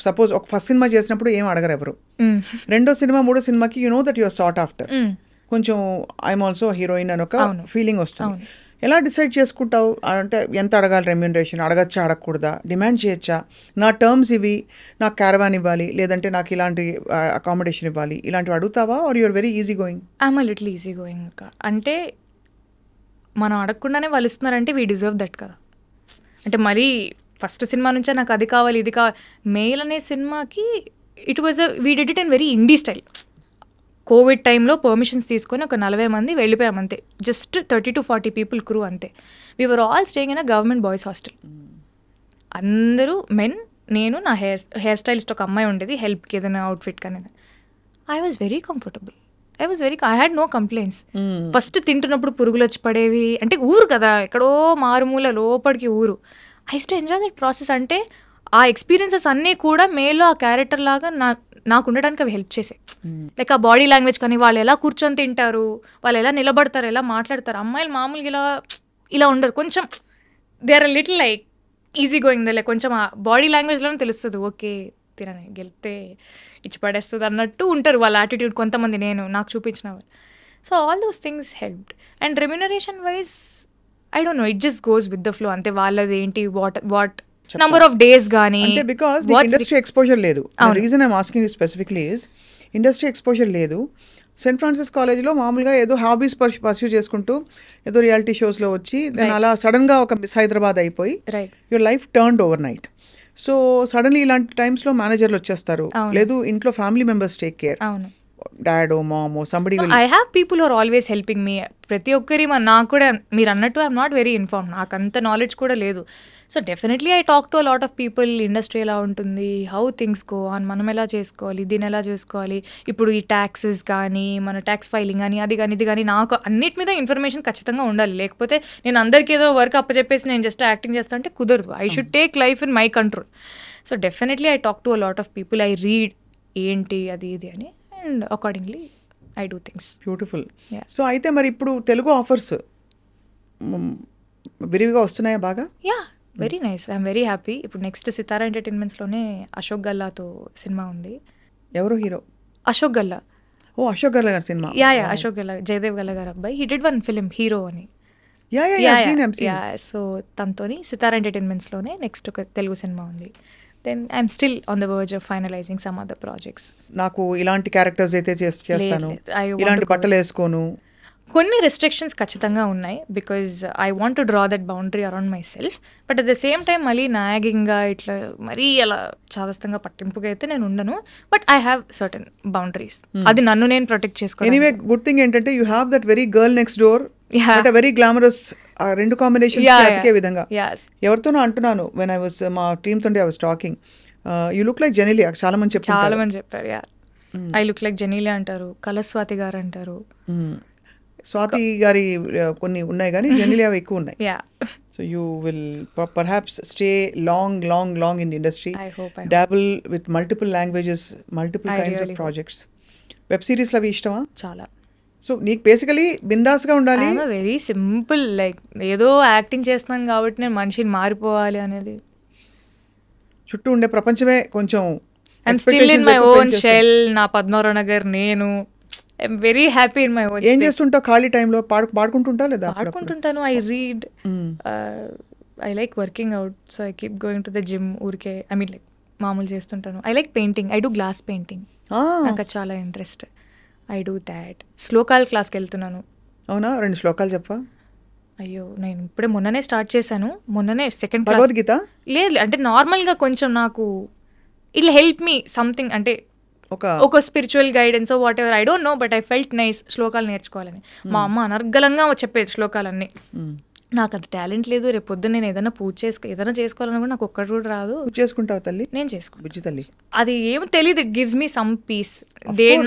Suppose ఒక first cinema చేసినప్పుడు ఏం అడగరు ఎవరు, రెండో సినిమా మూడో సినిమాకి you know that your sought after, కొంచెం ఐఎమ్ ఆల్సో హీరోయిన్ అని ఒక ఫీలింగ్ వస్తుంది. ఎలా డిసైడ్ చేసుకుంటావు అంటే ఎంత అడగాలి రెమ్యూనరేషన్, అడగచ్చా అడగకూడదా, డిమాండ్ చేయొచ్చా, నా టర్మ్స్ ఇవి, నాకు క్యారవాన్ ఇవ్వాలి లేదంటే నాకు ఇలాంటి అకామిడేషన్ ఇవ్వాలి, ఇలాంటివి అడుగుతావా or you're very easy going? I'm a little easy going అక్క. అంటే మనం అడగకుండానే వాళ్ళు ఇస్తున్నారంటే వీ డిజర్వ్ దట్ కదా. అంటే మరీ ఫస్ట్ సినిమా నుంచే నాకు అది కావాలి ఇది కావాలి. మెయిల్ అనే సినిమాకి it was we did it in very indie style. Covid టైంలో పర్మిషన్స్ తీసుకొని ఒక 40 మంది వెళ్ళిపోయాం అంతే, జస్ట్ 30 to 40 పీపుల్ క్రూ అంతే. We are all staying in a government boys hostel. అందరూ మెన్, నేను, నా హెయిర్ స్టైలిస్ట్ ఒక అమ్మాయి ఉండేది హెల్ప్కి ఏదైనా అవుట్ఫిట్ కానీ. I was very comfortable, I had no complaints. First తింటున్నప్పుడు పురుగులు వచ్చి పడేవి, అంటే ఊరు కదా ఎక్కడో మారుమూల లోపలికి ఊరు. I to enjoy that process. అంటే ఆ ఎక్స్పీరియన్సెస్ అన్నీ కూడా మేలో ఆ క్యారెక్టర్ లాగా నాకు ఉండడానికి అవి హెల్ప్ చేసాయి. లైక్ ఆ బాడీ లాంగ్వేజ్ కానీ, వాళ్ళు ఎలా కూర్చొని తింటారు, వాళ్ళు ఎలా నిలబడతారు, ఎలా మాట్లాడతారు. అమ్మాయిలు మామూలుగా ఇలా ఉండరు, కొంచెం they are little like easy going. Like కొంచెం ఆ బాడీ లాంగ్వేజ్లోనే తెలుస్తుంది, ఓకే తినని గెలితే ఇచ్చి పడేస్తుంది అన్నట్టు ఉంటారు వాళ్ళ యాటిట్యూడ్. కొంతమంది నాకు చూపించిన వాళ్ళు. So all those things helped. And remuneration wise I don't know, it just goes with the flow అంతే. వాళ్ళది ఏంటి వాట్ నంబర్ ఆఫ్ డేస్ కానీ, అంటే బికాస్ ఇండస్ట్రీ ఎక్స్పోజర్ లేదు. Reason I'm asking you specifically is industry exposure లేదు. Saint Francis కాలేజ్లో మామూలుగా ఏదో హాబీస్ పర్స్యూ చేసుకుంటూ ఏదో రియాలిటీ షోస్లో వచ్చి దాని అలా సడన్గా ఒక మిస్ హైదరాబాద్ అయిపోయి your life turned overnight. So suddenly ఇలాంటి టైమ్స్లో మేనేజర్లు వచ్చేస్తారు, లేదు ఇంట్లో ఫ్యామిలీ మెంబర్స్ టేక్ కేర్, డాడో మామో somebody. I have people are always helping me. ప్రతి ఒక్కరి నాకు కూడా మీరు అన్నట్టు ఐఎమ్ నాట్ వెరీ ఇన్ఫార్మ్, నాకు అంత నాలెడ్జ్ కూడా లేదు. So definitely I talk to a lot of people. Industry ఎలా ఉంటుంది, హౌ థింగ్స్ గో ఆన్, మనం ఎలా చేసుకోవాలి, దీన్ని ఎలా చేసుకోవాలి, ఇప్పుడు ఈ ట్యాక్సెస్ కానీ మన ట్యాక్స్ ఫైలింగ్ కానీ అది కానీ ఇది కానీ, నాకు అన్నిటి మీద ఇన్ఫర్మేషన్ ఖచ్చితంగా ఉండాలి. లేకపోతే నేను అందరికీ ఏదో వర్క్ అప్పచెప్పేసి నేను జస్ట్ యాక్టింగ్ చేస్తా అంటే కుదరదు. I should take life in my control. So definitely I talk to a lot of people, I read ఏంటి అది ఇది అని, and accordingly I do things. Beautiful. So అయితే మరి ఇప్పుడు తెలుగు ఆఫర్స్ విరివిగా వస్తున్నాయా బాగా? Yeah, very nice, I'm very happy. ఇప్పుడు నెక్స్ట్ సితారా ఎంటర్టైన్మెంట్స్లోనే అశోక్ గల్లాతో సినిమా ఉంది. ఎవరు హీరో? అశోక్ గల్లా. ఓ అశోక్ గల్లా గారి సినిమా. యా అశోక్ గల్లా, జయదేవ్ గల్లా గారు అబ్బాయి. He did one film hero అని. సో తనతోని సితారా ఎంటర్టైన్మెంట్స్లోనే నెక్స్ట్ ఒక తెలుగు సినిమా ఉంది. Then I'm still on the verge of finalising some other projects. నాకు ఇలాంటి క్యారెక్టర్స్ అయితే చేస్తాను, ఇలాంటి బట్టలు వేసుకోను, కొన్ని రెస్ట్రిక్షన్స్ ఖచ్చితంగా ఉన్నాయి. Because I want to draw that boundary around my self. But at the same time మళ్ళీ నాగింగ్గా ఇట్లా మరీ అలా చాదస్తంగా పట్టింపుగా అయితే నేను ఉండను. But I have certain boundaries. అది నన్ను నేను ప్రొటెక్ట్ చేసుకోవాలి. ఎనీవే గుడ్ థింగ్ ఏంటంటే you have that very girl next door, very glamorous, రెండు కాంబినేషన్స్ అతికే విధంగా. ఎవరితోనో అంటున్నాను వెన్ ఐ వాస్ మా టీమ్ తోటి I was talking, you look like Genelia. చాలా మంది చెప్పారు ఐ లుక్ లైక్ జెనీలియా అంటారు, కలస్వాతి గారు అంటారు. స్వాతి గారి కొన్ని ఉన్నాయి కానీ జెనీలియా ఎక్కువ ఉన్నాయి. So you will perhaps stay long in the industry, డాబుల్ with multiple languages, multiple kinds of projects. Web సిరీస్లు అవి ఇష్టమా? చాలా. సో నీకు బేసికలీ బిందాస్గా ఉండాలి. వెరీ సింపుల్, లైక్ ఏదో యాక్టింగ్ చేస్తున్నాను కాబట్టి నేను మనిషిని మారిపోవాలి అనేది. చుట్టూ ఉండే ప్రపంచమే కొంచెం I'm still in my own shell. నా పద్మారావు నగర్ నేను. I'm very happy in my own. ఏం చేస్తుంటావు ఖాళీ టైంలో? పాడుకుంటుంటా లేదా? పాడుకుంటుంటాను. I read, I like working out, so I keep going to the gym. ఊరికే ఐ మీన్ లైక్ మామూలు చేస్తుంటాను. I like painting, I do glass painting, నాకు అది చాలా ఇంట్రెస్ట్. I do that. శ్లోకాల క్లాస్కి వెళ్తున్నాను. అవునా? 2 శ్లోకాలు చెప్పా. అయ్యో నేను ఇప్పుడే మొన్ననే స్టార్ట్ చేశాను. మొన్ననే సెకండ్ క్లాస్. భగవద్గీత? లేదు, అంటే నార్మల్గా కొంచెం నాకు ఇట్లా హెల్ప్ మీ సంథింగ్, అంటే ఒక spiritual guidance what ever, I don't know, but I felt nice శ్లోకాలు నేర్చుకోవాలని. మా అమ్మ అనర్గళంగా చెప్పేది శ్లోకాలన్నీ. నాకు అది టాలెంట్ లేదు. రేపు పొద్దున్న నేను ఏదైనా ఏదైనా చేసుకోవాలని కూడా నాకు ఒక్కటి కూడా రాదు. చేసుకుంటావు తల్లి? నేను చేసుకుంటాను. బుజ్జి తల్లి. అది ఏమో తెలియదు, it gives me some piece.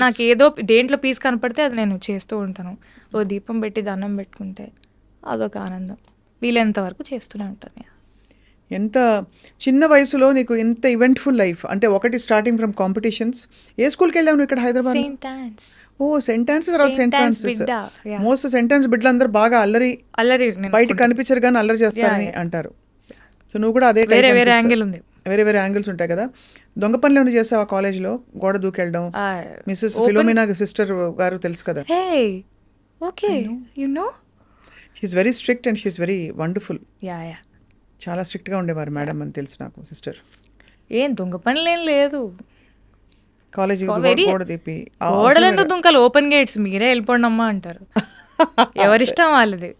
నాకు ఏదో దేంట్లో పీస్ కనపడితే అది నేను చేస్తూ ఉంటాను. ఓ దీపం పెట్టి దండం పెట్టుకుంటే అదొక ఆనందం. వీలైనంత వరకు చేస్తూనే ఉంటాను. ఎంత చిన్న వయసులో నీకు ఎంత ఈవెంట్ఫుల్ లైఫ్. అంటే ఒకటి స్టార్టింగ్ ఫ్రమ్ కాంపిటీషన్స్. ఏ స్కూల్కి వెళ్ళావు నువ్వు ఇక్కడ హైదరాబాద్? ఓ సెయింట్ ఆన్స్, తర్వాత saint Francis. Most saint Ann's బిడ్డలందరూ బాగా అల్లరి, బయట కనిపించరు కానీ అల్లరి చేస్తారని అంటారు. సో నువ్వు కూడా అదే వేరే యాంగిల్ ఉంది. వేరే వేరే యాంగిల్స్ ఉంటాయి కదా. దొంగ పనులు ఏమైనా చేసావా కాలేజ్లో? గోడ దూకెళ్ళడం. మిస్సెస్ ఫిలోమినా సిస్టర్ గారు తెలుసు కదా. Okay, you know she is very strict and she is very wonderful. Yeah చాలా స్ట్రిక్ట్గా ఉండేవారు మేడం అని తెలుసు నాకు సిస్టర్. ఏం దొంగ పనులు ఏం లేదు కాలేజీ గోడ తీపి గోడలు ఎందుకు దుంకాలి, ఓపెన్ గేట్స్ మీరే వెళ్ళిపోండి అమ్మా అంటారు. ఎవరిష్టం వాళ్ళది.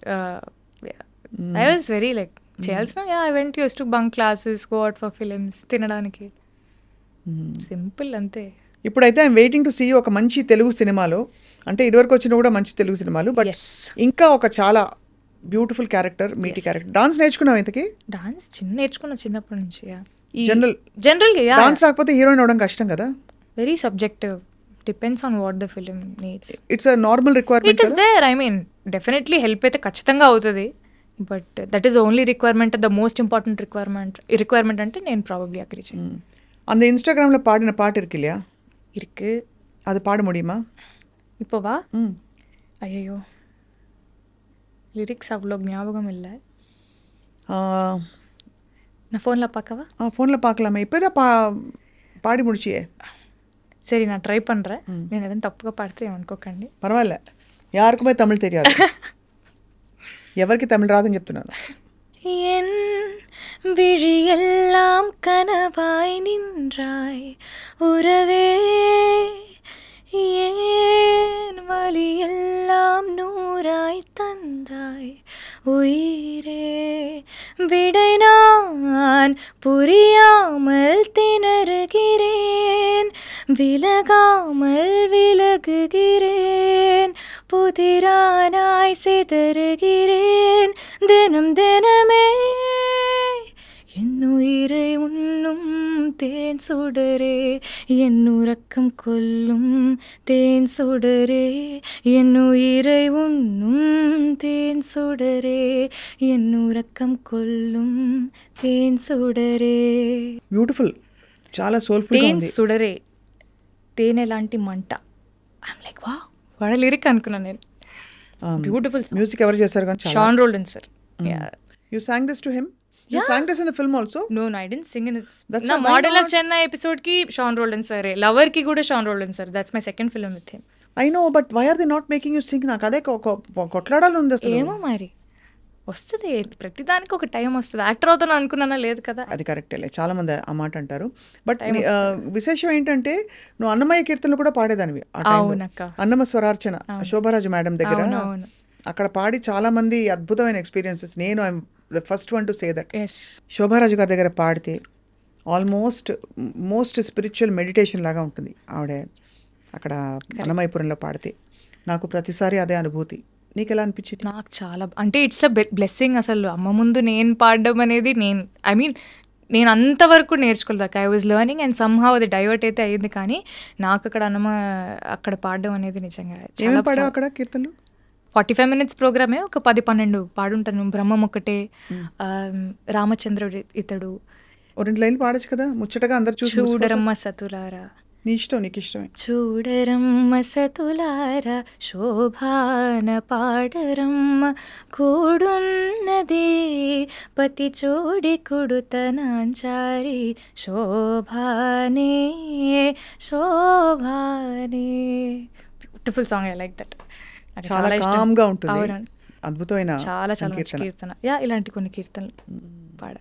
ఐ వాజ్ వెరీ లైక్ చేయాల్సిన I went use to bunk classes, go out for films, తినడానికి, సింపుల్ అంతే. ఇప్పుడైతే ఐఎమ్ వెయిటింగ్ టు సీ ఒక మంచి తెలుగు సినిమాలో, అంటే ఇదివరకు వచ్చిన కూడా మంచి తెలుగు సినిమాలు, బట్ ఇంకా ఒక చాలా బ్యూటిఫుల్ క్యారెక్టర్, మీటి క్యారెక్టర్. డాన్స్ నేర్చుకున్నావు ఇంతకి? డాన్స్ నేర్చుకున్నా చిన్నప్పటి నుంచి. జనరల్ డాన్స్ రాకపోతే హీరోయిన్ అవడం కష్టం కదా. Very subjective, depends on what the film needs. It's a normal requirement. It is there, I mean definitely help అయితే ఖచ్చితంగా అవుతుంది, but that is only requirement, the most important requirement అంటే నేను probably agree చేయను. அந்த இன்ஸ்டாகிராமில் பாடின பாட்டு இருக்கு இல்லையா? இருக்கு. அது பாட முடியுமா இப்போவா? ஐயோ லிரிக்ஸ் அவ்வளோ ஞாபகம் இல்லை. நான் ஃபோனில் பார்க்கவா? ஃபோனில் பார்க்கலாமா? இப்போ தான் பாடி முடிச்சியே. சரி, நான் ட்ரை பண்ணுறேன். నేను ఏదైనా తప్పుగా పాడితే ఏమనుకోకండి. పర్వాలే, யாருக்குமே தமிழ் தெரியாது. ఎవరికి తమిళ రాదని చెప్తున్నాను. என் விழியெல்லாம் கனவாய் நின்றாய் உறவே, ஏன் வலியெல்லாம் நூறாய் தந்தாய் உயிரே, விடை நான் புரியாமல் திணறுகிறேன், விலகாமல் விலகுகிறேன், புதிரானாய் சிதறுகிறேன் தினம் தினமே, என்னுயிரை உண்ணும் தேன் சுடரே, என்னுறக்கம் கொல்லும் தேன் சுடரே, என்னுயிரை உண்ணும் தேன் சுடரே, என்னுறக்கம் కొల్லும் தேன் సుడరే. బ్యూటిఫుల్, చాలా సోల్ఫుల్ గా ఉంది. తేన్ సుడరే, తేనె లాంటి మంట. ఐమ్ లైక్ వావ్, వాడ లిరిక్ అనుకున్నాను నేను. బ్యూటిఫుల్. మ్యూజిక్ ఎవరు చేశారు? Sean Roldan sir. You sang this to him? You sang this in the film also? No, I didn't sing in it. Na Model of Chennai episode ki Sean Roldan sir, Lover ki kuda Sean Roldan sir. That's my second film with him. I know, but why are they not making you sing? నాకు అదే కొట్లాడాలి ఉంది అసలు. ఏమో మరి వస్తుంది, ప్రతిదానికి ఒక time వస్తుంది. యాక్టర్ అవుతాను అనుకున్నానా, లేదు కదా. అది కరెక్టే, చాలా మంది ఆ మాట అంటారు. బట్ విశేషం ఏంటంటే నువ్వు అన్నమయ్య కీర్తనలు కూడా పాడేదానివి. అన్నమ స్వరార్చన శోభరాజు మేడం దగ్గర అక్కడ పాడి చాలా మంది అద్భుతమైన ఎక్స్పీరియన్సెస్. నేను I'm the first one to say that. Shobha Raju గారి దగ్గర పాడితే మోస్ట్ స్పిరిచువల్ మెడిటేషన్ లాగా ఉంటుంది ఆవిడ అక్కడ అన్నమయ్యపురంలో పాడితే. నాకు ప్రతిసారి అదే అనుభూతి. నీకు ఎలా అనిపించింది? నాకు చాలా, అంటే ఇట్స్ అ బ్లెస్సింగ్. అసలు అమ్మ ముందు నేను పాడడం అనేది నేను అంతవరకు నేర్చుకోలేదు. I was learning and somehow అది డైవర్ట్ అయితే అయ్యింది. కానీ నాకు అక్కడ పాడడం అనేది నిజంగా ఏమేమి పాడావు అక్కడ కీర్తనలు? 45 minutes ప్రోగ్రామే, ఒక 10-12 పాడుంటాను. బ్రహ్మం ఒకటే, రామచంద్రుడు ఇతడు. 2 లైన్లు పాడచ్చు కదా ముచ్చటగా అందరు చూసి. చూడరమ్మ సతులారా, నీ ఇష్టం, నీకు ఇష్టమే. చూడరమ్మ సతులారా శోభాన పాడరమ్మ, కూడున్నది పతి చోడి కుడుతనాంచారి, శోభానే శోభానే. Beautiful song, I like that. చాలా కామ్ గా ఉంటుంది, అద్భుతమైన చాలా చాలా కీర్తన. ఇలాంటి కొన్ని కీర్తనలు పాడ.